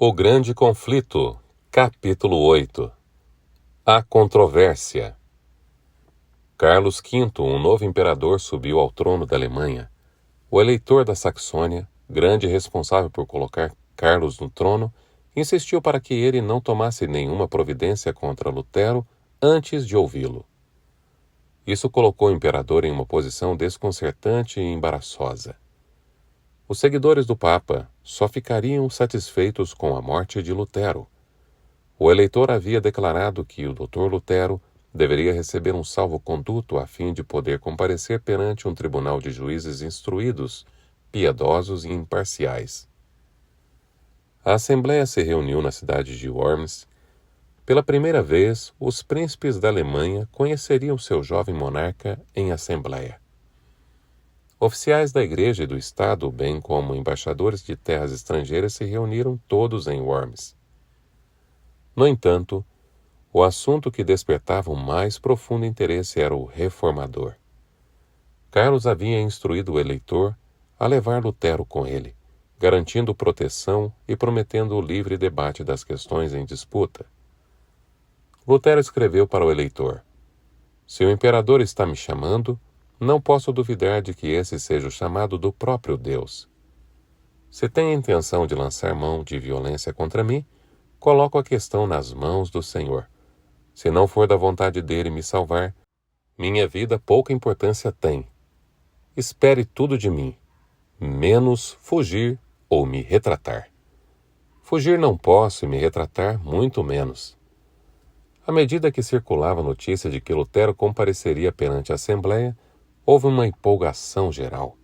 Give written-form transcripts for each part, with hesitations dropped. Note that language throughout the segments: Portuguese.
O Grande Conflito, capítulo 8. A controvérsia. Carlos V, um novo imperador, subiu ao trono da Alemanha. O eleitor da Saxônia, grande responsável por colocar Carlos no trono, insistiu para que ele não tomasse nenhuma providência contra Lutero antes de ouvi-lo. Isso colocou o imperador em uma posição desconcertante e embaraçosa. Os seguidores do Papa só ficariam satisfeitos com a morte de Lutero. O eleitor havia declarado que o Dr. Lutero deveria receber um salvo-conduto a fim de poder comparecer perante um tribunal de juízes instruídos, piedosos e imparciais. A Assembleia se reuniu na cidade de Worms. Pela primeira vez, os príncipes da Alemanha conheceriam seu jovem monarca em Assembleia. Oficiais da Igreja e do Estado, bem como embaixadores de terras estrangeiras, se reuniram todos em Worms. No entanto, o assunto que despertava o mais profundo interesse era o reformador. Carlos havia instruído o eleitor a levar Lutero com ele, garantindo proteção e prometendo o livre debate das questões em disputa. Lutero escreveu para o eleitor: "Se o imperador está me chamando, não posso duvidar de que esse seja o chamado do próprio Deus. Se tem a intenção de lançar mão de violência contra mim, coloco a questão nas mãos do Senhor. Se não for da vontade dele me salvar, minha vida pouca importância tem. Espere tudo de mim, menos fugir ou me retratar. Fugir não posso e me retratar muito menos." À medida que circulava a notícia de que Lutero compareceria perante a Assembleia, houve uma empolgação geral.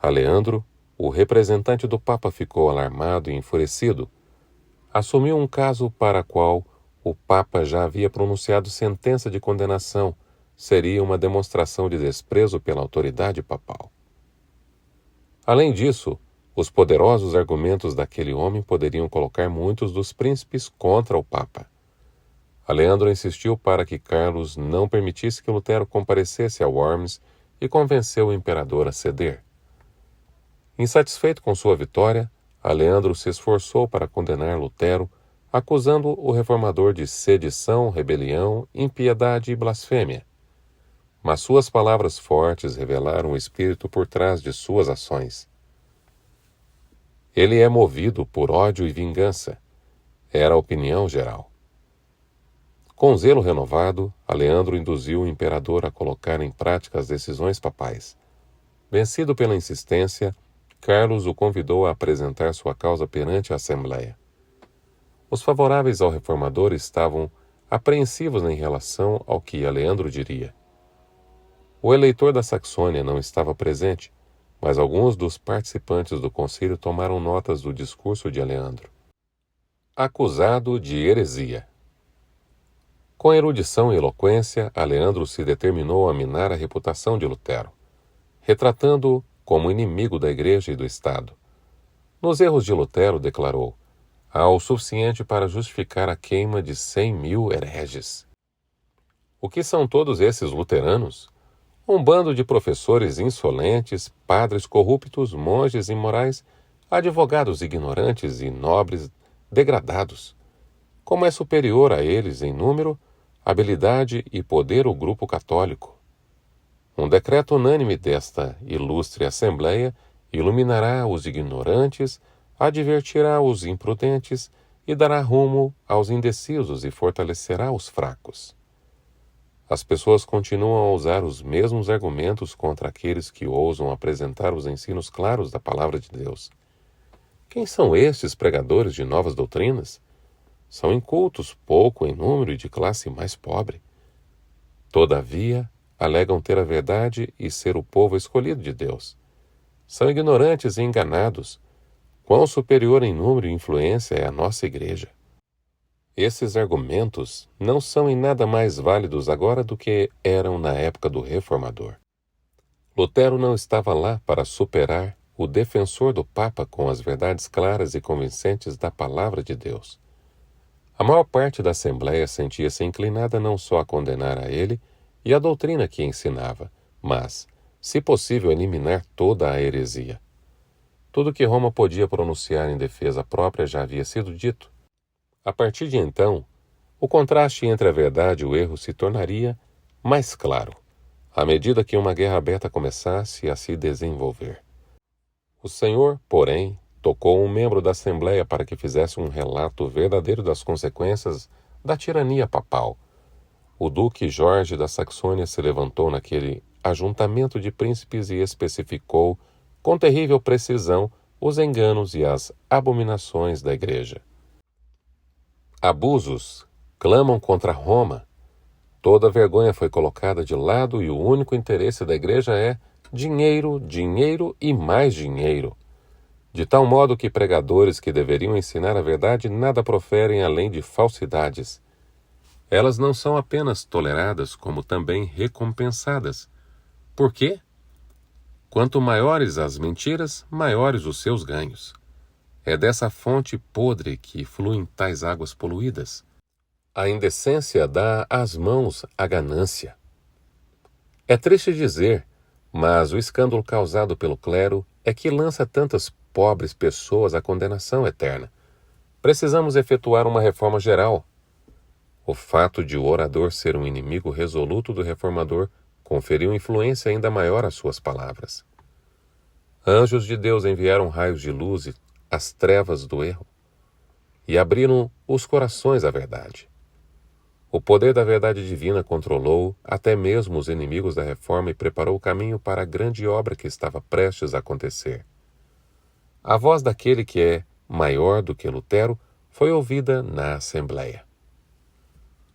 Aleandro, o representante do Papa, ficou alarmado e enfurecido. Assumiu um caso para o qual o Papa já havia pronunciado sentença de condenação. Seria uma demonstração de desprezo pela autoridade papal. Além disso, os poderosos argumentos daquele homem poderiam colocar muitos dos príncipes contra o Papa. Aleandro insistiu para que Carlos não permitisse que Lutero comparecesse a Worms e convenceu o imperador a ceder. Insatisfeito com sua vitória, Aleandro se esforçou para condenar Lutero, acusando o reformador de sedição, rebelião, impiedade e blasfêmia. Mas suas palavras fortes revelaram o espírito por trás de suas ações. Ele é movido por ódio e vingança, era a opinião geral. Com zelo renovado, Aleandro induziu o imperador a colocar em prática as decisões papais. Vencido pela insistência, Carlos o convidou a apresentar sua causa perante a Assembleia. Os favoráveis ao reformador estavam apreensivos em relação ao que Aleandro diria. O eleitor da Saxônia não estava presente, mas alguns dos participantes do concílio tomaram notas do discurso de Aleandro. Acusado de heresia. Com erudição e eloquência, Aleandro se determinou a minar a reputação de Lutero, retratando-o como inimigo da Igreja e do Estado. Nos erros de Lutero, declarou: "há o suficiente para justificar a queima de 100.000 hereges." O que são todos esses luteranos? Um bando de professores insolentes, padres corruptos, monges imorais, advogados ignorantes e nobres degradados. Como é superior a eles em número, habilidade e poder o grupo católico. Um decreto unânime desta ilustre Assembleia iluminará os ignorantes, advertirá os imprudentes e dará rumo aos indecisos e fortalecerá os fracos. As pessoas continuam a usar os mesmos argumentos contra aqueles que ousam apresentar os ensinos claros da Palavra de Deus. Quem são estes pregadores de novas doutrinas? São incultos, pouco em número e de classe mais pobre. Todavia, alegam ter a verdade e ser o povo escolhido de Deus. São ignorantes e enganados. Quão superior em número e influência é a nossa Igreja? Esses argumentos não são em nada mais válidos agora do que eram na época do Reformador. Lutero não estava lá para superar o defensor do Papa com as verdades claras e convincentes da Palavra de Deus. A maior parte da Assembleia sentia-se inclinada não só a condenar a ele e a doutrina que ensinava, mas, se possível, eliminar toda a heresia. Tudo que Roma podia pronunciar em defesa própria já havia sido dito. A partir de então, o contraste entre a verdade e o erro se tornaria mais claro, à medida que uma guerra aberta começasse a se desenvolver. O Senhor, porém, tocou um membro da Assembleia para que fizesse um relato verdadeiro das consequências da tirania papal. O duque Jorge da Saxônia se levantou naquele ajuntamento de príncipes e especificou, com terrível precisão, os enganos e as abominações da Igreja. Abusos clamam contra Roma. Toda a vergonha foi colocada de lado e o único interesse da Igreja é dinheiro, dinheiro e mais dinheiro. De tal modo que pregadores que deveriam ensinar a verdade nada proferem além de falsidades. Elas não são apenas toleradas, como também recompensadas. Por quê? Quanto maiores as mentiras, maiores os seus ganhos. É dessa fonte podre que fluem tais águas poluídas. A indecência dá às mãos a ganância. É triste dizer, mas o escândalo causado pelo clero é que lança tantas pobres pessoas à condenação eterna. Precisamos efetuar uma reforma geral. O fato de o orador ser um inimigo resoluto do reformador conferiu influência ainda maior às suas palavras. Anjos de Deus enviaram raios de luz às trevas do erro e abriram os corações à verdade. O poder da verdade divina controlou até mesmo os inimigos da reforma e preparou o caminho para a grande obra que estava prestes a acontecer. A voz daquele que é maior do que Lutero foi ouvida na Assembleia.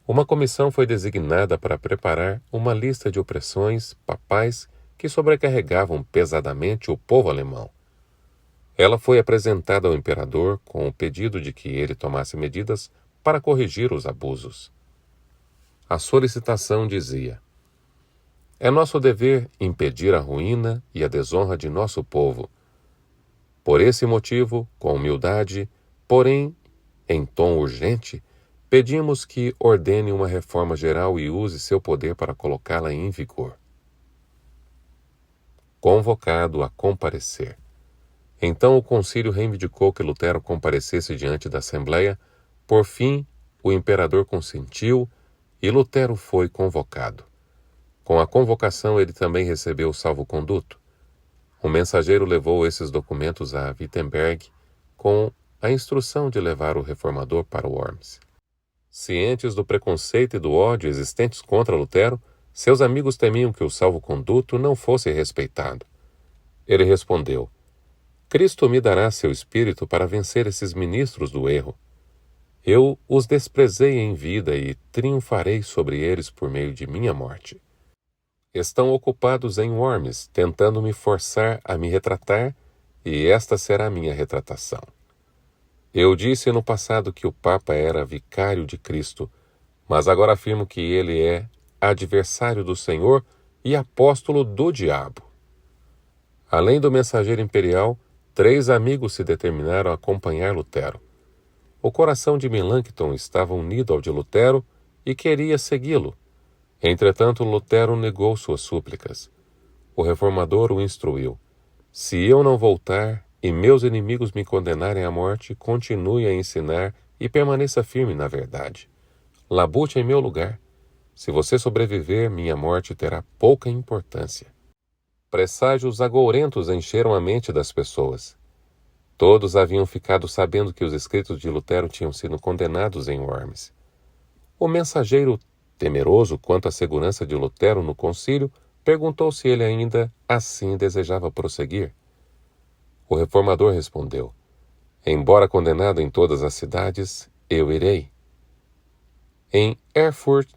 Uma comissão foi designada para preparar uma lista de opressões papais que sobrecarregavam pesadamente o povo alemão. Ela foi apresentada ao imperador com o pedido de que ele tomasse medidas para corrigir os abusos. A solicitação dizia: é nosso dever impedir a ruína e a desonra de nosso povo. Por esse motivo, com humildade, porém em tom urgente, pedimos que ordene uma reforma geral e use seu poder para colocá-la em vigor. Convocado a comparecer. Então o concílio reivindicou que Lutero comparecesse diante da Assembleia. Por fim, o imperador consentiu e Lutero foi convocado. Com a convocação, ele também recebeu o salvo-conduto. O mensageiro levou esses documentos a Wittenberg com a instrução de levar o reformador para Worms. Cientes do preconceito e do ódio existentes contra Lutero, seus amigos temiam que o salvo-conduto não fosse respeitado. Ele respondeu: Cristo me dará seu espírito para vencer esses ministros do erro. Eu os desprezei em vida e triunfarei sobre eles por meio de minha morte. Estão ocupados em Worms, tentando me forçar a me retratar, e esta será minha retratação. Eu disse no passado que o Papa era vicário de Cristo, mas agora afirmo que ele é adversário do Senhor e apóstolo do diabo. Além do mensageiro imperial, 3 amigos se determinaram a acompanhar Lutero. O coração de Melanchthon estava unido ao de Lutero e queria segui-lo. Entretanto, Lutero negou suas súplicas. O reformador o instruiu: se eu não voltar e meus inimigos me condenarem à morte, continue a ensinar e permaneça firme na verdade. Labute em meu lugar. Se você sobreviver, minha morte terá pouca importância. Presságios agourentos encheram a mente das pessoas. Todos haviam ficado sabendo que os escritos de Lutero tinham sido condenados em Worms. O mensageiro, temeroso quanto à segurança de Lutero no concílio, perguntou se ele ainda assim desejava prosseguir. O reformador respondeu: embora condenado em todas as cidades, eu irei. Em Erfurt,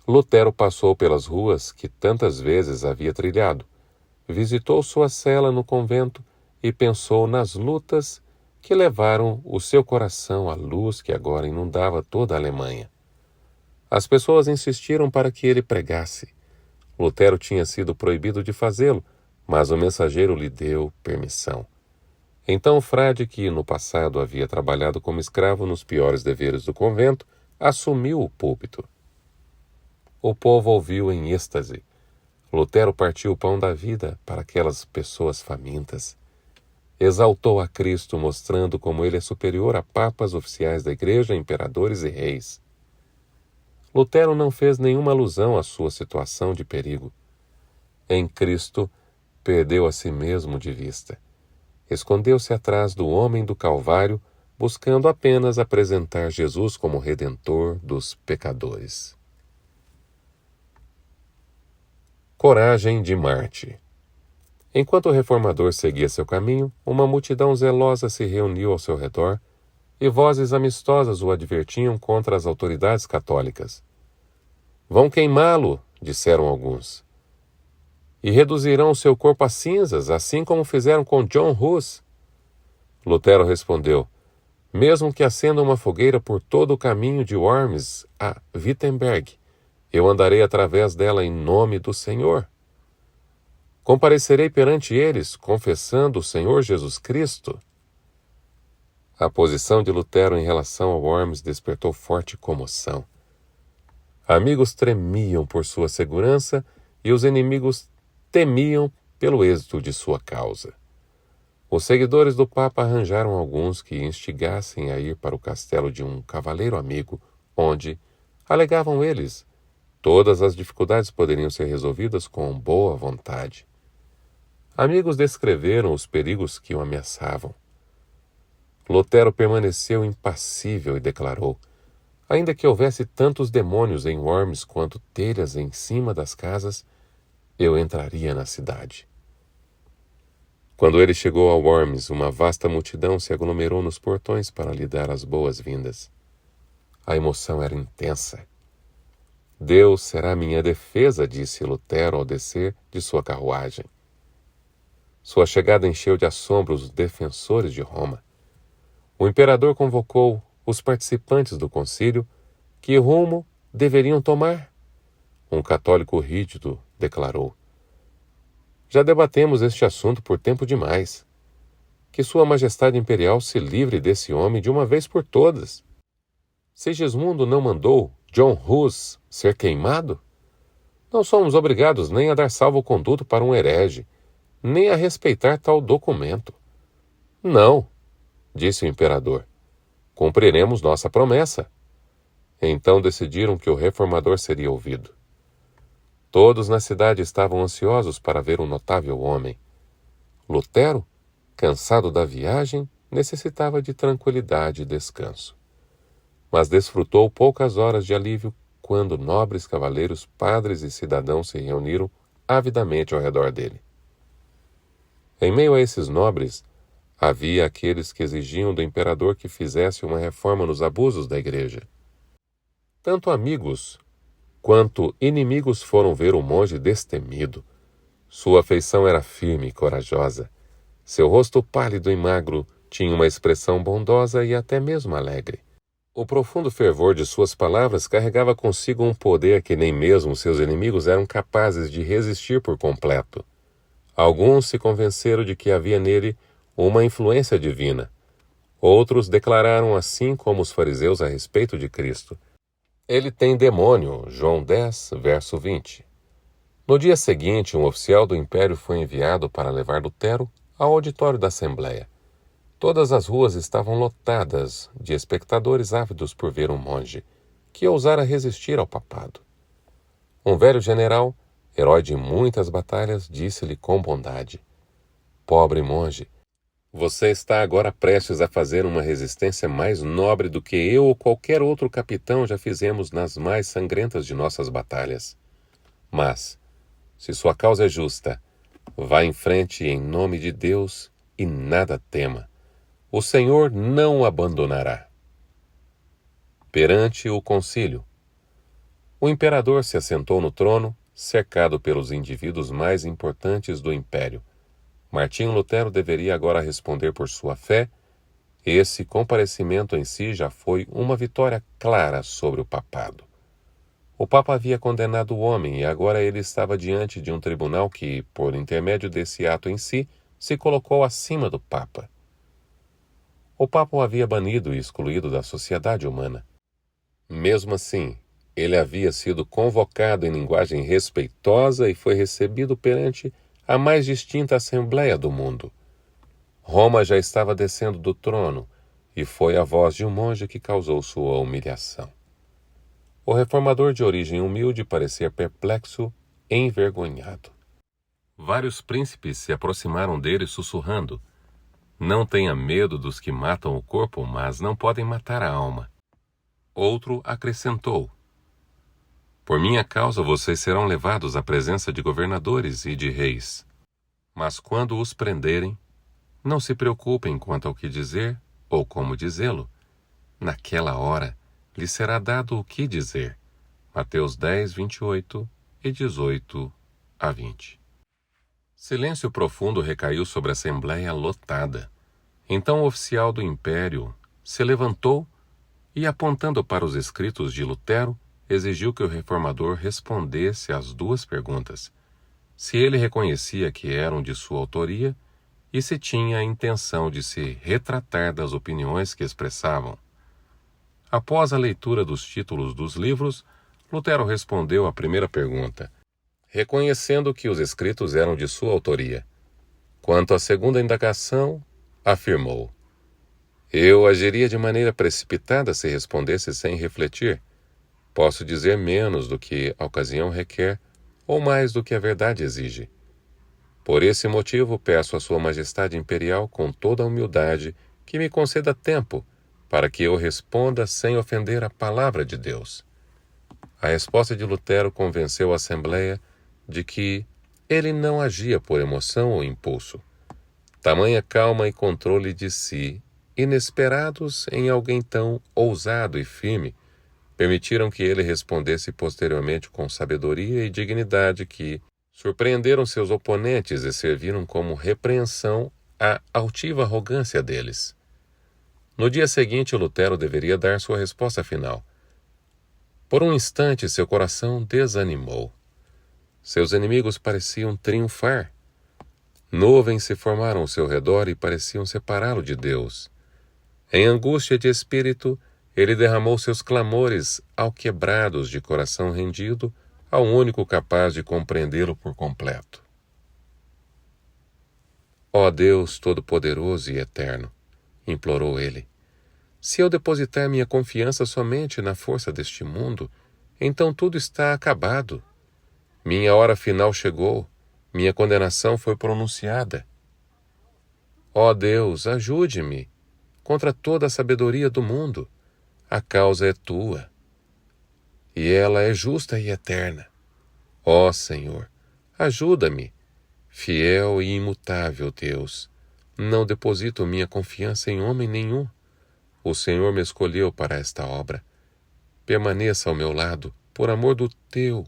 Lutero passou pelas ruas que tantas vezes havia trilhado, visitou sua cela no convento e pensou nas lutas que levaram o seu coração à luz que agora inundava toda a Alemanha. As pessoas insistiram para que ele pregasse. Lutero tinha sido proibido de fazê-lo, mas o mensageiro lhe deu permissão. Então o frade, que no passado havia trabalhado como escravo nos piores deveres do convento, assumiu o púlpito. O povo ouviu em êxtase. Lutero partiu o pão da vida para aquelas pessoas famintas. exaltou a Cristo, mostrando como ele é superior a papas, oficiais da Igreja, imperadores e reis. Lutero não fez nenhuma alusão à sua situação de perigo. Em Cristo, perdeu a si mesmo de vista. Escondeu-se atrás do homem do Calvário, buscando apenas apresentar Jesus como Redentor dos pecadores. Coragem de Marte. Enquanto o reformador seguia seu caminho, uma multidão zelosa se reuniu ao seu redor e vozes amistosas o advertiam contra as autoridades católicas. Vão queimá-lo, disseram alguns, e reduzirão seu corpo a cinzas, assim como fizeram com John Hus. Lutero respondeu, mesmo que acenda uma fogueira por todo o caminho de Worms a Wittenberg, eu andarei através dela em nome do Senhor. Comparecerei perante eles, confessando o Senhor Jesus Cristo. A posição de Lutero em relação a Worms despertou forte comoção. Amigos tremiam por sua segurança e os inimigos temiam pelo êxito de sua causa. Os seguidores do Papa arranjaram alguns que instigassem a ir para o castelo de um cavaleiro amigo, onde, alegavam eles, todas as dificuldades poderiam ser resolvidas com boa vontade. Amigos descreveram os perigos que o ameaçavam. Lutero permaneceu impassível e declarou, ainda que houvesse tantos demônios em Worms quanto telhas em cima das casas, eu entraria na cidade. Quando ele chegou a Worms, uma vasta multidão se aglomerou nos portões para lhe dar as boas-vindas. A emoção era intensa. Deus será minha defesa, disse Lutero ao descer de sua carruagem. Sua chegada encheu de assombro os defensores de Roma. O imperador convocou os participantes do concílio. Que rumo deveriam tomar? Um católico rígido declarou. Já debatemos este assunto por tempo demais. Que Sua Majestade Imperial se livre desse homem de uma vez por todas. Sigismundo não mandou John Hus ser queimado? Não somos obrigados nem a dar salvo-conduto para um herege, nem a respeitar tal documento. Não, disse o imperador. Cumpriremos nossa promessa. Então decidiram que o reformador seria ouvido. Todos na cidade estavam ansiosos para ver um notável homem. Lutero, cansado da viagem, necessitava de tranquilidade e descanso. Mas desfrutou poucas horas de alívio quando nobres cavaleiros, padres e cidadãos se reuniram avidamente ao redor dele. Em meio a esses nobres, havia aqueles que exigiam do imperador que fizesse uma reforma nos abusos da igreja. Tanto amigos quanto inimigos foram ver o monge destemido. Sua feição era firme e corajosa. Seu rosto pálido e magro tinha uma expressão bondosa e até mesmo alegre. O profundo fervor de suas palavras carregava consigo um poder que nem mesmo seus inimigos eram capazes de resistir por completo. Alguns se convenceram de que havia nele uma influência divina. Outros declararam assim como os fariseus a respeito de Cristo. Ele tem demônio, João 10, verso 20. No dia seguinte, um oficial do império foi enviado para levar Lutero ao auditório da Assembleia. Todas as ruas estavam lotadas de espectadores ávidos por ver um monge, que ousara resistir ao papado. Um velho general, herói de muitas batalhas, disse-lhe com bondade: Pobre monge, você está agora prestes a fazer uma resistência mais nobre do que eu ou qualquer outro capitão já fizemos nas mais sangrentas de nossas batalhas. Mas, se sua causa é justa, vá em frente em nome de Deus e nada tema. O Senhor não o abandonará. Perante o concílio, o imperador se assentou no trono, cercado pelos indivíduos mais importantes do império. Martinho Lutero deveria agora responder por sua fé. Esse comparecimento em si já foi uma vitória clara sobre o papado. O Papa havia condenado o homem e agora ele estava diante de um tribunal que, por intermédio desse ato em si, se colocou acima do Papa. O Papa o havia banido e excluído da sociedade humana. Mesmo assim, ele havia sido convocado em linguagem respeitosa e foi recebido perante a mais distinta assembleia do mundo. Roma já estava descendo do trono, e foi a voz de um monge que causou sua humilhação. O reformador de origem humilde parecia perplexo e envergonhado. Vários príncipes se aproximaram dele sussurrando: "Não tenha medo dos que matam o corpo, mas não podem matar a alma." Outro acrescentou: "Por minha causa vocês serão levados à presença de governadores e de reis. Mas quando os prenderem, não se preocupem quanto ao que dizer ou como dizê-lo. Naquela hora lhe será dado o que dizer." Mateus 10, 28 e 18 a 20. Silêncio profundo recaiu sobre a assembleia lotada. Então o oficial do império se levantou e, apontando para os escritos de Lutero, exigiu que o reformador respondesse às duas perguntas: se ele reconhecia que eram de sua autoria e se tinha a intenção de se retratar das opiniões que expressavam. Após a leitura dos títulos dos livros, Lutero respondeu à primeira pergunta, reconhecendo que os escritos eram de sua autoria. Quanto à segunda indagação, afirmou: eu agiria de maneira precipitada se respondesse sem refletir. Posso dizer menos do que a ocasião requer ou mais do que a verdade exige. Por esse motivo, peço a Sua Majestade Imperial com toda a humildade que me conceda tempo para que eu responda sem ofender a palavra de Deus. A resposta de Lutero convenceu a Assembleia de que ele não agia por emoção ou impulso. Tamanha calma e controle de si, inesperados em alguém tão ousado e firme, permitiram que ele respondesse posteriormente com sabedoria e dignidade que surpreenderam seus oponentes e serviram como repreensão à altiva arrogância deles. No dia seguinte, Lutero deveria dar sua resposta final. Por um instante, seu coração desanimou. Seus inimigos pareciam triunfar. Nuvens se formaram ao seu redor e pareciam separá-lo de Deus. Em angústia de espírito, ele derramou seus clamores alquebrados de coração rendido ao único capaz de compreendê-lo por completo. Ó Deus Todo-Poderoso e Eterno, implorou ele, se eu depositar minha confiança somente na força deste mundo, então tudo está acabado. Minha hora final chegou, minha condenação foi pronunciada. Ó Deus, ajude-me contra toda a sabedoria do mundo. A causa é tua, e ela é justa e eterna. Ó Senhor, ajuda-me, fiel e imutável Deus. Não deposito minha confiança em homem nenhum. O Senhor me escolheu para esta obra. Permaneça ao meu lado, por amor do teu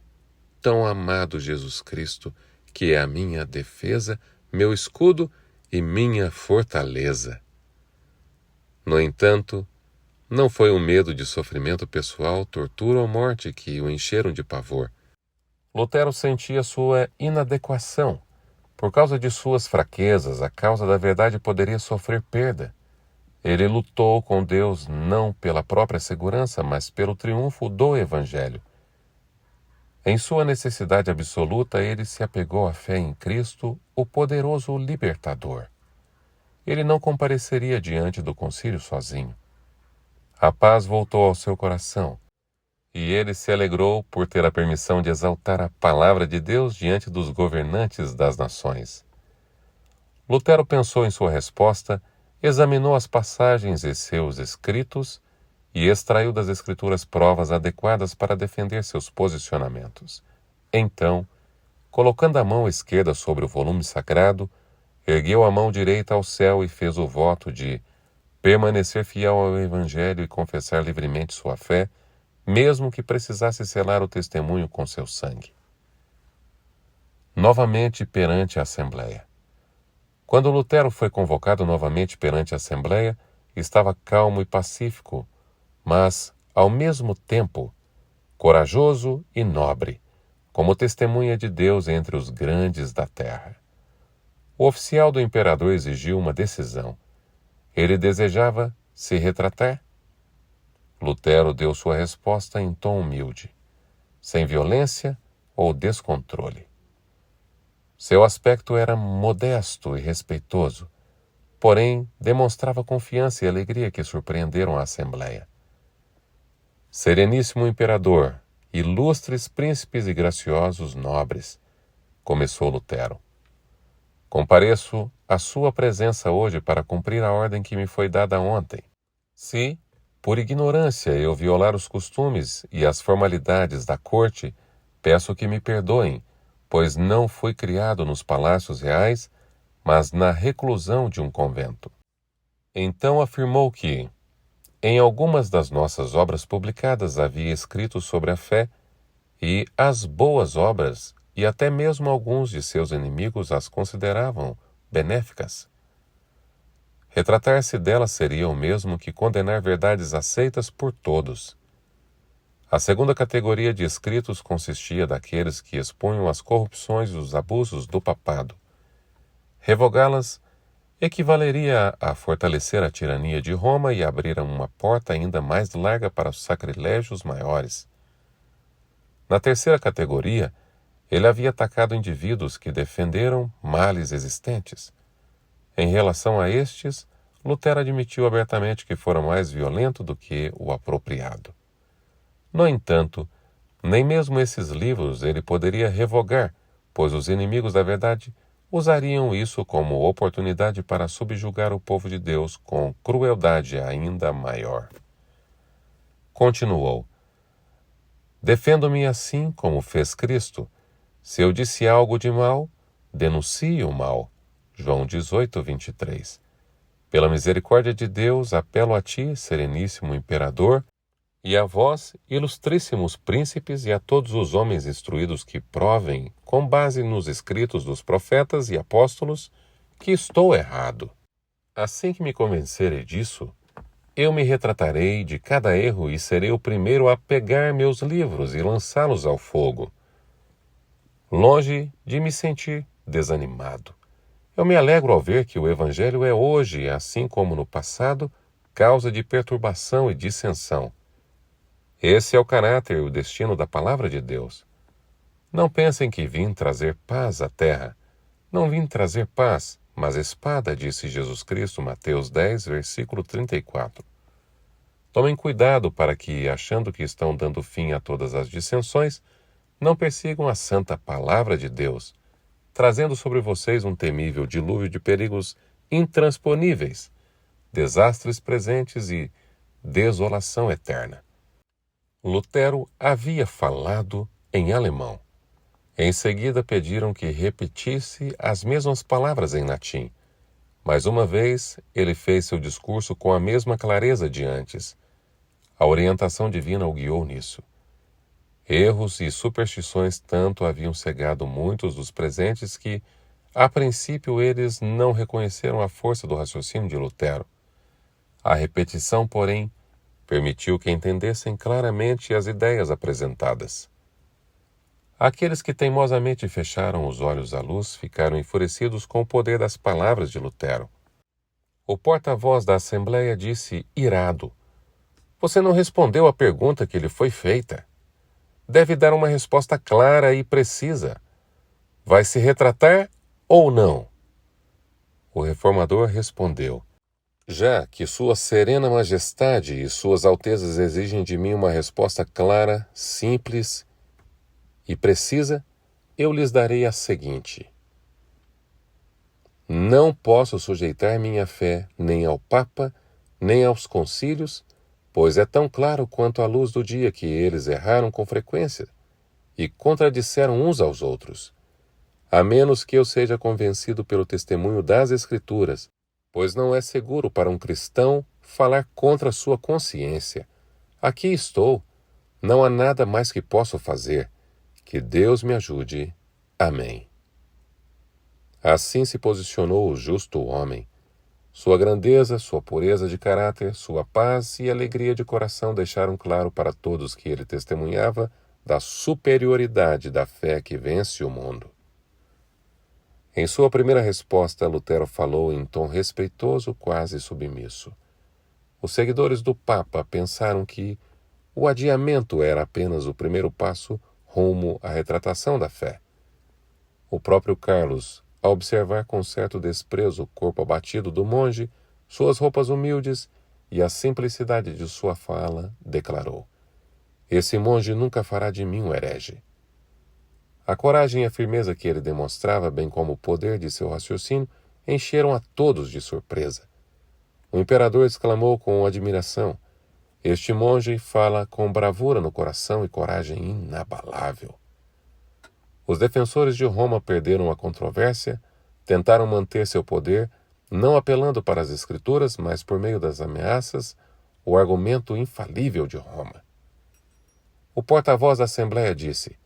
tão amado Jesus Cristo, que é a minha defesa, meu escudo e minha fortaleza. No entanto, não foi o medo de sofrimento pessoal, tortura ou morte que o encheram de pavor. Lutero sentia sua inadequação. Por causa de suas fraquezas, a causa da verdade poderia sofrer perda. Ele lutou com Deus não pela própria segurança, mas pelo triunfo do Evangelho. Em sua necessidade absoluta, ele se apegou à fé em Cristo, o poderoso libertador. Ele não compareceria diante do concílio sozinho. A paz voltou ao seu coração, e ele se alegrou por ter a permissão de exaltar a palavra de Deus diante dos governantes das nações. Lutero pensou em sua resposta, examinou as passagens e seus escritos e extraiu das Escrituras provas adequadas para defender seus posicionamentos. Então, colocando a mão esquerda sobre o volume sagrado, ergueu a mão direita ao céu e fez o voto de permanecer fiel ao Evangelho e confessar livremente sua fé, mesmo que precisasse selar o testemunho com seu sangue. Novamente perante a Assembleia. Quando Lutero foi convocado novamente perante a Assembleia, estava calmo e pacífico, mas, ao mesmo tempo, corajoso e nobre, como testemunha de Deus entre os grandes da terra. O oficial do imperador exigiu uma decisão. Ele desejava se retratar? Lutero deu sua resposta em tom humilde, sem violência ou descontrole. Seu aspecto era modesto e respeitoso, porém demonstrava confiança e alegria que surpreenderam a Assembleia. Sereníssimo Imperador, ilustres príncipes e graciosos nobres, começou Lutero. Compareço à sua presença hoje para cumprir a ordem que me foi dada ontem. Se, por ignorância, eu violar os costumes e as formalidades da corte, peço que me perdoem, pois não fui criado nos palácios reais, mas na reclusão de um convento. Então afirmou que, em algumas das nossas obras publicadas havia escrito sobre a fé e as boas obras, e até mesmo alguns de seus inimigos as consideravam benéficas. Retratar-se delas seria o mesmo que condenar verdades aceitas por todos. A segunda categoria de escritos consistia daqueles que expunham as corrupções e os abusos do papado. Revogá-las equivaleria a fortalecer a tirania de Roma e abrir uma porta ainda mais larga para os sacrilégios maiores. Na terceira categoria, ele havia atacado indivíduos que defenderam males existentes. Em relação a estes, Lutero admitiu abertamente que fora mais violento do que o apropriado. No entanto, nem mesmo esses livros ele poderia revogar, pois os inimigos da verdade usariam isso como oportunidade para subjugar o povo de Deus com crueldade ainda maior. Continuou: defendo-me assim como fez Cristo. Se eu disse algo de mal, denuncie o mal. João 18, 23. Pela misericórdia de Deus, apelo a ti, sereníssimo Imperador, e a vós, ilustríssimos príncipes, e a todos os homens instruídos que provem, com base nos escritos dos profetas e apóstolos, que estou errado. Assim que me convencerem disso, eu me retratarei de cada erro e serei o primeiro a pegar meus livros e lançá-los ao fogo. Longe de me sentir desanimado, eu me alegro ao ver que o Evangelho é hoje, assim como no passado, causa de perturbação e dissensão. Esse é o caráter e o destino da Palavra de Deus. Não pensem que vim trazer paz à terra. Não vim trazer paz, mas espada, disse Jesus Cristo, Mateus 10, versículo 34. Tomem cuidado para que, achando que estão dando fim a todas as dissensões, não persigam a santa palavra de Deus, trazendo sobre vocês um temível dilúvio de perigos intransponíveis, desastres presentes e desolação eterna. Lutero havia falado em alemão. Em seguida pediram que repetisse as mesmas palavras em latim. Mais uma vez, ele fez seu discurso com a mesma clareza de antes. A orientação divina o guiou nisso. Erros e superstições tanto haviam cegado muitos dos presentes que, a princípio, eles não reconheceram a força do raciocínio de Lutero. A repetição, porém, permitiu que entendessem claramente as ideias apresentadas. Aqueles que teimosamente fecharam os olhos à luz ficaram enfurecidos com o poder das palavras de Lutero. O porta-voz da Assembleia disse, irado: "Você não respondeu à pergunta que lhe foi feita. Deve dar uma resposta clara e precisa. Vai se retratar ou não?" O reformador respondeu: "Já que Sua Serena Majestade e Suas Altezas exigem de mim uma resposta clara, simples e precisa, eu lhes darei a seguinte: não posso sujeitar minha fé nem ao Papa, nem aos concílios, pois é tão claro quanto a luz do dia que eles erraram com frequência e contradisseram uns aos outros, a menos que eu seja convencido pelo testemunho das Escrituras, pois não é seguro para um cristão falar contra sua consciência. Aqui estou, não há nada mais que posso fazer. Que Deus me ajude. Amém." Assim se posicionou o justo homem. Sua grandeza, sua pureza de caráter, sua paz e alegria de coração deixaram claro para todos que ele testemunhava da superioridade da fé que vence o mundo. Em sua primeira resposta, Lutero falou em tom respeitoso, quase submisso. Os seguidores do Papa pensaram que o adiamento era apenas o primeiro passo rumo à retratação da fé. O próprio Carlos a observar com certo desprezo o corpo abatido do monge, suas roupas humildes e a simplicidade de sua fala, declarou: esse monge nunca fará de mim um herege. A coragem e a firmeza que ele demonstrava, bem como o poder de seu raciocínio, encheram a todos de surpresa. O imperador exclamou com admiração: este monge fala com bravura no coração e coragem inabalável. Os defensores de Roma perderam a controvérsia, tentaram manter seu poder, não apelando para as Escrituras, mas por meio das ameaças, o argumento infalível de Roma. O porta-voz da Assembleia disse: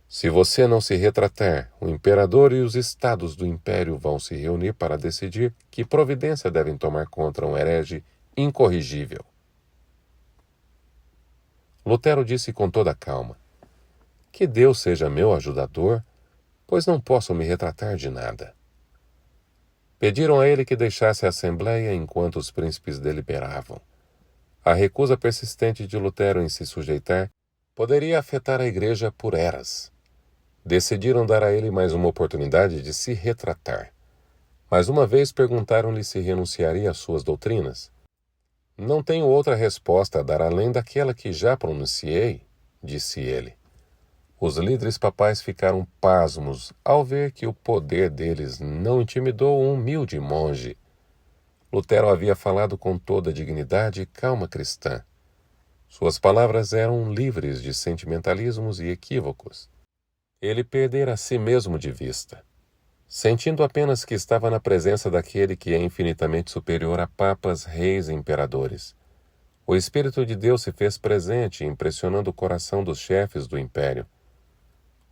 se você não se retratar, o imperador e os estados do império vão se reunir para decidir que providência devem tomar contra um herege incorrigível. Lutero disse com toda calma: que Deus seja meu ajudador, pois não posso me retratar de nada. Pediram a ele que deixasse a Assembleia enquanto os príncipes deliberavam. A recusa persistente de Lutero em se sujeitar poderia afetar a Igreja por eras. Decidiram dar a ele mais uma oportunidade de se retratar. Mais uma vez perguntaram-lhe se renunciaria às suas doutrinas. Não tenho outra resposta a dar além daquela que já pronunciei, disse ele. Os líderes papais ficaram pasmos ao ver que o poder deles não intimidou um humilde monge. Lutero havia falado com toda a dignidade e calma cristã. Suas palavras eram livres de sentimentalismos e equívocos. Ele perdera a si mesmo de vista, sentindo apenas que estava na presença daquele que é infinitamente superior a papas, reis e imperadores. O Espírito de Deus se fez presente, impressionando o coração dos chefes do império.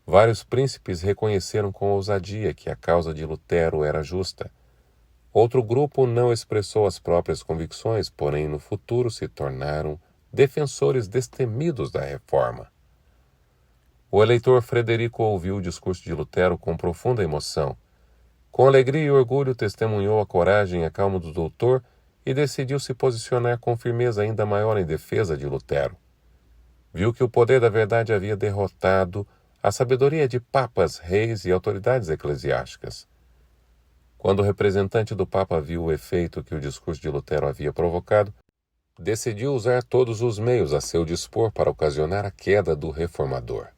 Vários príncipes reconheceram com ousadia que a causa de Lutero era justa. Outro grupo não expressou as próprias convicções, porém no futuro se tornaram defensores destemidos da reforma. O eleitor Frederico ouviu o discurso de Lutero com profunda emoção. Com alegria e orgulho testemunhou a coragem e a calma do doutor e decidiu se posicionar com firmeza ainda maior em defesa de Lutero. Viu que o poder da verdade havia derrotado a sabedoria de papas, reis e autoridades eclesiásticas. Quando o representante do Papa viu o efeito que o discurso de Lutero havia provocado, decidiu usar todos os meios a seu dispor para ocasionar a queda do reformador.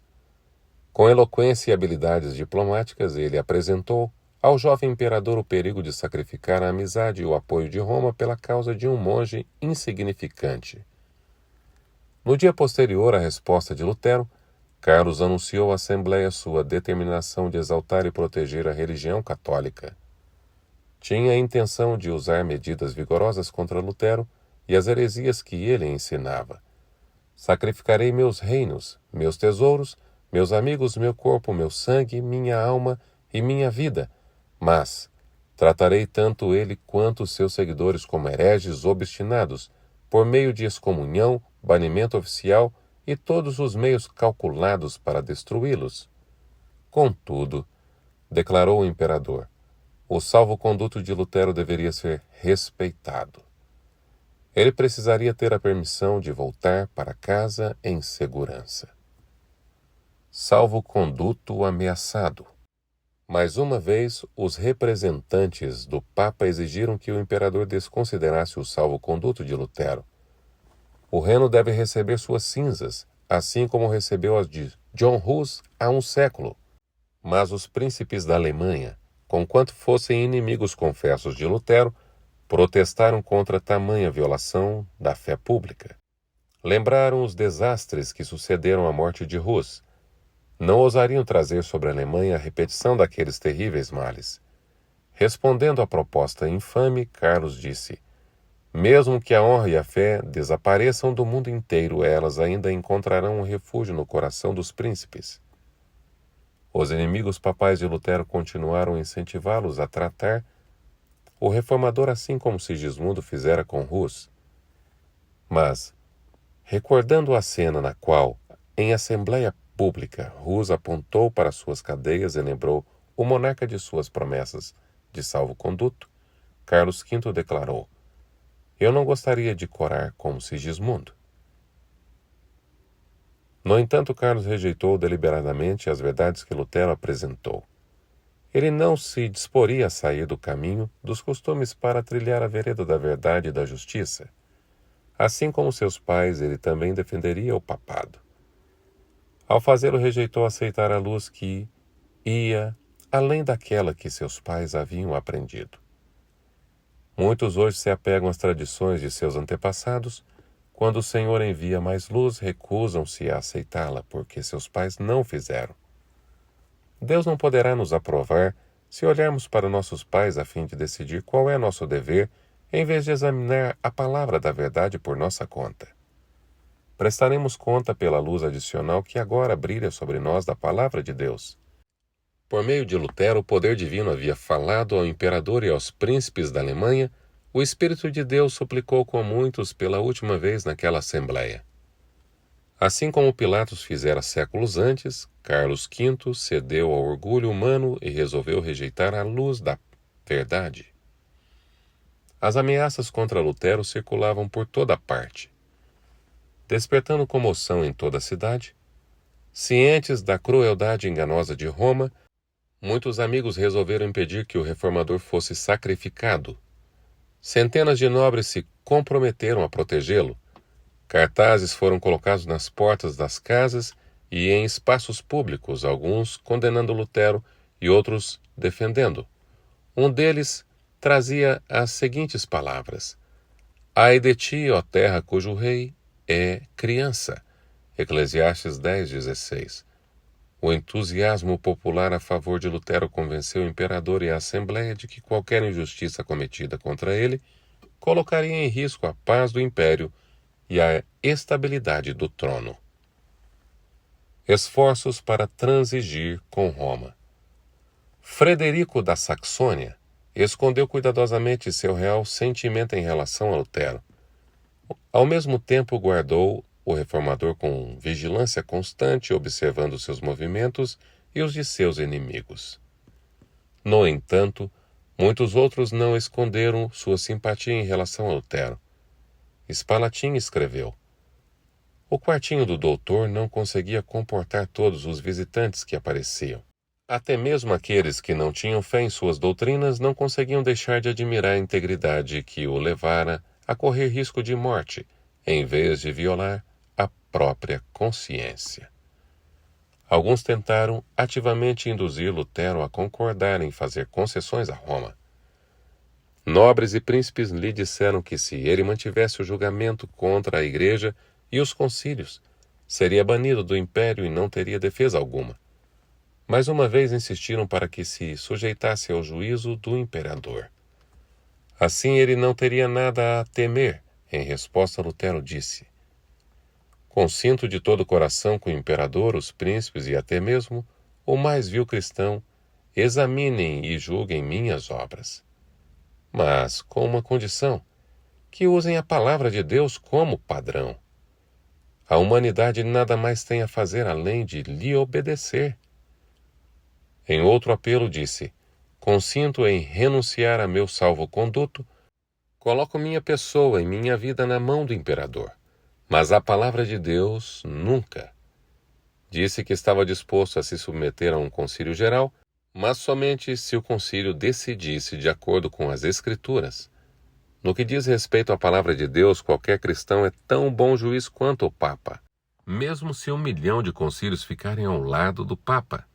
Com eloquência e habilidades diplomáticas, ele apresentou ao jovem imperador o perigo de sacrificar a amizade e o apoio de Roma pela causa de um monge insignificante. No dia posterior à resposta de Lutero, Carlos anunciou à Assembleia sua determinação de exaltar e proteger a religião católica. Tinha a intenção de usar medidas vigorosas contra Lutero e as heresias que ele ensinava. Sacrificarei meus reinos, meus tesouros, meus amigos, meu corpo, meu sangue, minha alma e minha vida, mas tratarei tanto ele quanto seus seguidores como hereges obstinados, por meio de excomunhão, banimento oficial e todos os meios calculados para destruí-los. Contudo, declarou o imperador, o salvo-conduto de Lutero deveria ser respeitado. Ele precisaria ter a permissão de voltar para casa em segurança. Salvo-conduto ameaçado. Mais uma vez, os representantes do Papa exigiram que o imperador desconsiderasse o salvo-conduto de Lutero. O reino deve receber suas cinzas, assim como recebeu as de John Hus há um século. Mas os príncipes da Alemanha, conquanto fossem inimigos confessos de Lutero, protestaram contra tamanha violação da fé pública. Lembraram os desastres que sucederam à morte de Hus. Não ousariam trazer sobre a Alemanha a repetição daqueles terríveis males. Respondendo à proposta infame, Carlos disse: mesmo que a honra e a fé desapareçam do mundo inteiro, elas ainda encontrarão um refúgio no coração dos príncipes. Os inimigos papais de Lutero continuaram a incentivá-los a tratar o reformador assim como Sigismundo fizera com Hus. Mas, recordando a cena na qual, em assembleia pública, Hus apontou para suas cadeias e lembrou o monarca de suas promessas de salvo-conduto, Carlos V declarou: eu não gostaria de corar como Sigismundo. No entanto, Carlos rejeitou deliberadamente as verdades que Lutero apresentou. Ele não se disporia a sair do caminho dos costumes para trilhar a vereda da verdade e da justiça. Assim como seus pais, ele também defenderia o papado. Ao fazê-lo, rejeitou aceitar a luz que ia além daquela que seus pais haviam aprendido. Muitos hoje se apegam às tradições de seus antepassados. Quando o Senhor envia mais luz, recusam-se a aceitá-la, porque seus pais não fizeram. Deus não poderá nos aprovar se olharmos para nossos pais a fim de decidir qual é nosso dever, em vez de examinar a palavra da verdade por nossa conta. Prestaremos conta pela luz adicional que agora brilha sobre nós da palavra de Deus. Por meio de Lutero, o poder divino havia falado ao imperador e aos príncipes da Alemanha. O Espírito de Deus suplicou com muitos pela última vez naquela assembleia. Assim como Pilatos fizera séculos antes, Carlos V cedeu ao orgulho humano e resolveu rejeitar a luz da verdade. As ameaças contra Lutero circulavam por toda parte, despertando comoção em toda a cidade. Cientes da crueldade enganosa de Roma, muitos amigos resolveram impedir que o reformador fosse sacrificado. Centenas de nobres se comprometeram a protegê-lo. Cartazes foram colocados nas portas das casas e em espaços públicos, alguns condenando Lutero e outros defendendo. Um deles trazia as seguintes palavras: Ai de ti, ó terra, cujo rei é criança. Eclesiastes 10:16. O entusiasmo popular a favor de Lutero convenceu o imperador e a Assembleia de que qualquer injustiça cometida contra ele colocaria em risco a paz do império e a estabilidade do trono. Esforços para transigir com Roma. Frederico da Saxônia escondeu cuidadosamente seu real sentimento em relação a Lutero. Ao mesmo tempo, guardou o reformador com vigilância constante, observando seus movimentos e os de seus inimigos. No entanto, muitos outros não esconderam sua simpatia em relação a Lutero. Spalatin escreveu: O quartinho do doutor não conseguia comportar todos os visitantes que apareciam. Até mesmo aqueles que não tinham fé em suas doutrinas não conseguiam deixar de admirar a integridade que o levara a correr risco de morte, em vez de violar a própria consciência. Alguns tentaram ativamente induzir Lutero a concordar em fazer concessões a Roma. Nobres e príncipes lhe disseram que se ele mantivesse o julgamento contra a Igreja e os concílios, seria banido do império e não teria defesa alguma. Mais uma vez insistiram para que se sujeitasse ao juízo do imperador. Assim ele não teria nada a temer. Em resposta, Lutero disse: Consinto de todo o coração que o imperador, os príncipes e até mesmo o mais vil cristão examinem e julguem minhas obras. Mas com uma condição: que usem a palavra de Deus como padrão. A humanidade nada mais tem a fazer além de lhe obedecer. Em outro apelo disse: Consinto em renunciar a meu salvo-conduto, coloco minha pessoa e minha vida na mão do imperador, mas a palavra de Deus nunca. Disse que estava disposto a se submeter a um concílio geral, mas somente se o concílio decidisse de acordo com as Escrituras. No que diz respeito à palavra de Deus, qualquer cristão é tão bom juiz quanto o Papa, mesmo se 1 milhão de concílios ficarem ao lado do Papa.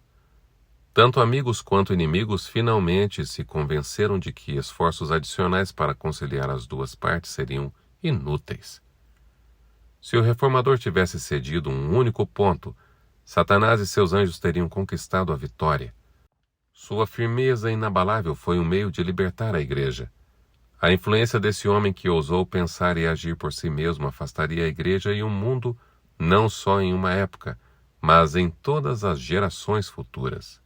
Tanto amigos quanto inimigos finalmente se convenceram de que esforços adicionais para conciliar as duas partes seriam inúteis. Se o reformador tivesse cedido um único ponto, Satanás e seus anjos teriam conquistado a vitória. Sua firmeza inabalável foi um meio de libertar a Igreja. A influência desse homem que ousou pensar e agir por si mesmo afastaria a Igreja e o mundo não só em uma época, mas em todas as gerações futuras.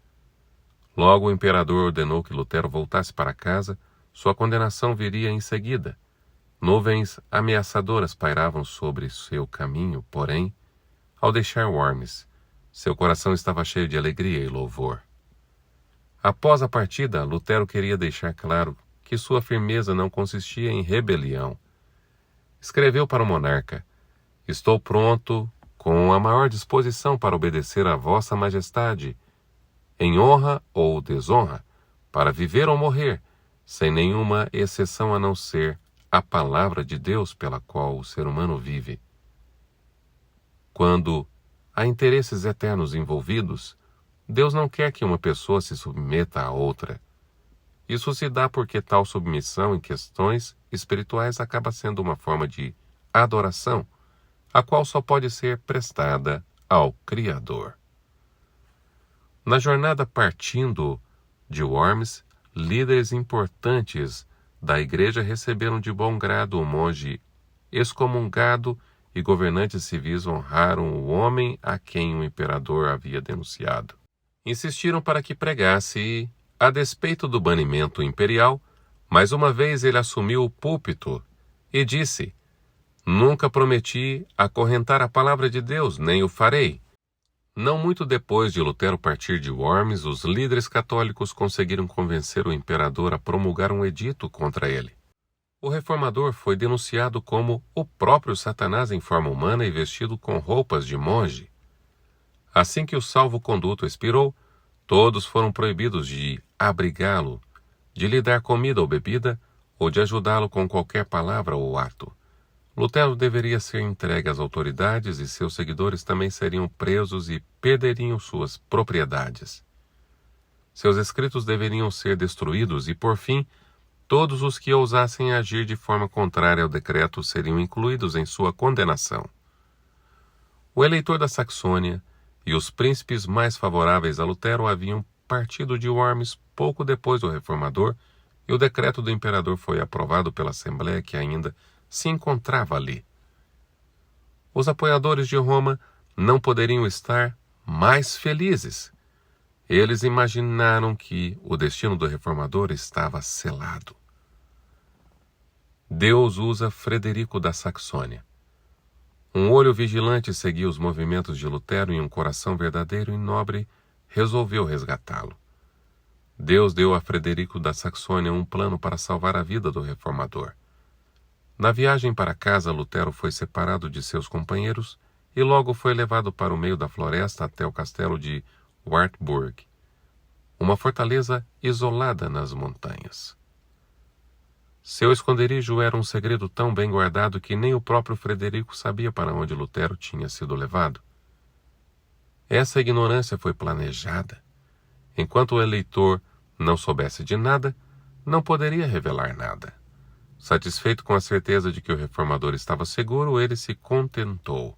Logo o imperador ordenou que Lutero voltasse para casa. Sua condenação viria em seguida. Nuvens ameaçadoras pairavam sobre seu caminho, porém, ao deixar Worms, seu coração estava cheio de alegria e louvor. Após a partida, Lutero queria deixar claro que sua firmeza não consistia em rebelião. Escreveu para o monarca: Estou pronto, com a maior disposição para obedecer a vossa majestade, em honra ou desonra, para viver ou morrer, sem nenhuma exceção a não ser a palavra de Deus pela qual o ser humano vive. Quando há interesses eternos envolvidos, Deus não quer que uma pessoa se submeta a outra. Isso se dá porque tal submissão em questões espirituais acaba sendo uma forma de adoração, a qual só pode ser prestada ao Criador. Na jornada partindo de Worms, líderes importantes da igreja receberam de bom grado o monge excomungado e governantes civis honraram o homem a quem o imperador havia denunciado. Insistiram para que pregasse e, a despeito do banimento imperial, mais uma vez ele assumiu o púlpito e disse: "Nunca prometi acorrentar a palavra de Deus, nem o farei." Não muito depois de Lutero partir de Worms, os líderes católicos conseguiram convencer o imperador a promulgar um edito contra ele. O reformador foi denunciado como o próprio Satanás em forma humana e vestido com roupas de monge. Assim que o salvo-conduto expirou, todos foram proibidos de abrigá-lo, de lhe dar comida ou bebida, ou de ajudá-lo com qualquer palavra ou ato. Lutero deveria ser entregue às autoridades e seus seguidores também seriam presos e perderiam suas propriedades. Seus escritos deveriam ser destruídos e, por fim, todos os que ousassem agir de forma contrária ao decreto seriam incluídos em sua condenação. O eleitor da Saxônia e os príncipes mais favoráveis a Lutero haviam partido de Worms pouco depois do reformador e o decreto do imperador foi aprovado pela Assembleia que ainda se encontrava ali. Os apoiadores de Roma não poderiam estar mais felizes. Eles imaginaram que o destino do reformador estava selado. Deus usa Frederico da Saxônia. Um olho vigilante seguia os movimentos de Lutero e um coração verdadeiro e nobre resolveu resgatá-lo. Deus deu a Frederico da Saxônia um plano para salvar a vida do reformador. Na viagem para casa, Lutero foi separado de seus companheiros e logo foi levado para o meio da floresta até o castelo de Wartburg, uma fortaleza isolada nas montanhas. Seu esconderijo era um segredo tão bem guardado que nem o próprio Frederico sabia para onde Lutero tinha sido levado. Essa ignorância foi planejada. Enquanto o eleitor não soubesse de nada, não poderia revelar nada. Satisfeito com a certeza de que o reformador estava seguro, ele se contentou.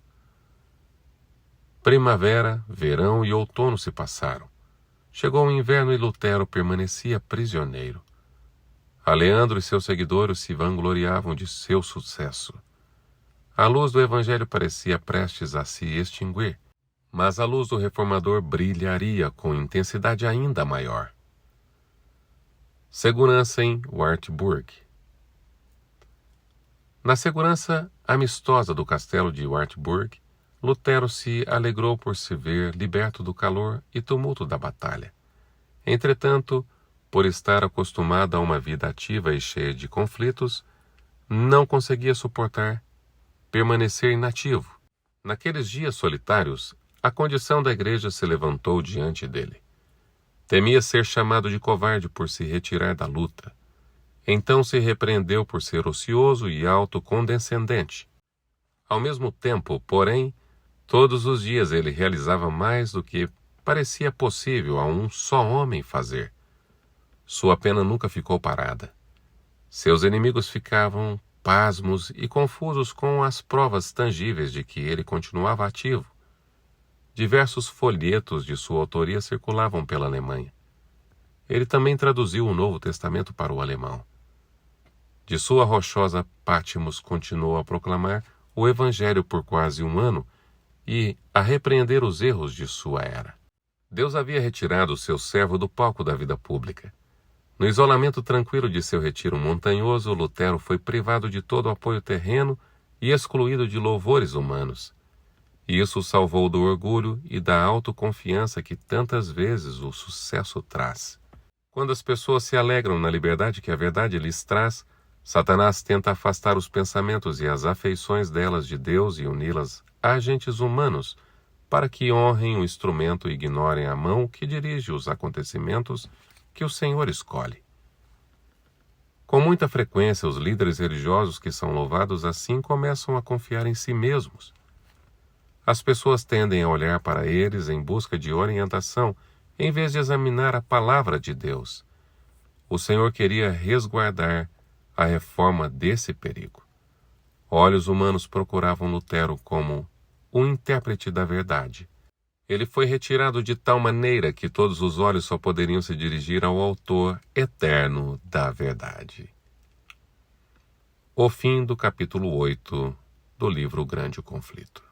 Primavera, verão e outono se passaram. Chegou o inverno e Lutero permanecia prisioneiro. Aleandro e seus seguidores se vangloriavam de seu sucesso. A luz do evangelho parecia prestes a se extinguir, mas a luz do reformador brilharia com intensidade ainda maior. Segurança em Wartburg. Na segurança amistosa do castelo de Wartburg, Lutero se alegrou por se ver liberto do calor e tumulto da batalha. Entretanto, por estar acostumado a uma vida ativa e cheia de conflitos, não conseguia suportar permanecer inativo. Naqueles dias solitários, a condição da igreja se levantou diante dele. Temia ser chamado de covarde por se retirar da luta. Então se repreendeu por ser ocioso e autocondescendente. Ao mesmo tempo, porém, todos os dias ele realizava mais do que parecia possível a um só homem fazer. Sua pena nunca ficou parada. Seus inimigos ficavam pasmos e confusos com as provas tangíveis de que ele continuava ativo. Diversos folhetos de sua autoria circulavam pela Alemanha. Ele também traduziu o Novo Testamento para o alemão. De sua rochosa Patmos continuou a proclamar o Evangelho por quase um ano e a repreender os erros de sua era. Deus havia retirado o seu servo do palco da vida pública. No isolamento tranquilo de seu retiro montanhoso, Lutero foi privado de todo o apoio terreno e excluído de louvores humanos. Isso o salvou do orgulho e da autoconfiança que tantas vezes o sucesso traz. Quando as pessoas se alegram na liberdade que a verdade lhes traz, Satanás tenta afastar os pensamentos e as afeições delas de Deus e uni-las a agentes humanos, para que honrem o instrumento e ignorem a mão que dirige os acontecimentos que o Senhor escolhe. Com muita frequência, os líderes religiosos que são louvados assim começam a confiar em si mesmos. As pessoas tendem a olhar para eles em busca de orientação, em vez de examinar a palavra de Deus. O Senhor queria resguardar a reforma desse perigo. Olhos humanos procuravam Lutero como o intérprete da verdade. Ele foi retirado de tal maneira que todos os olhos só poderiam se dirigir ao autor eterno da verdade. O fim do capítulo 8 do livro O Grande Conflito.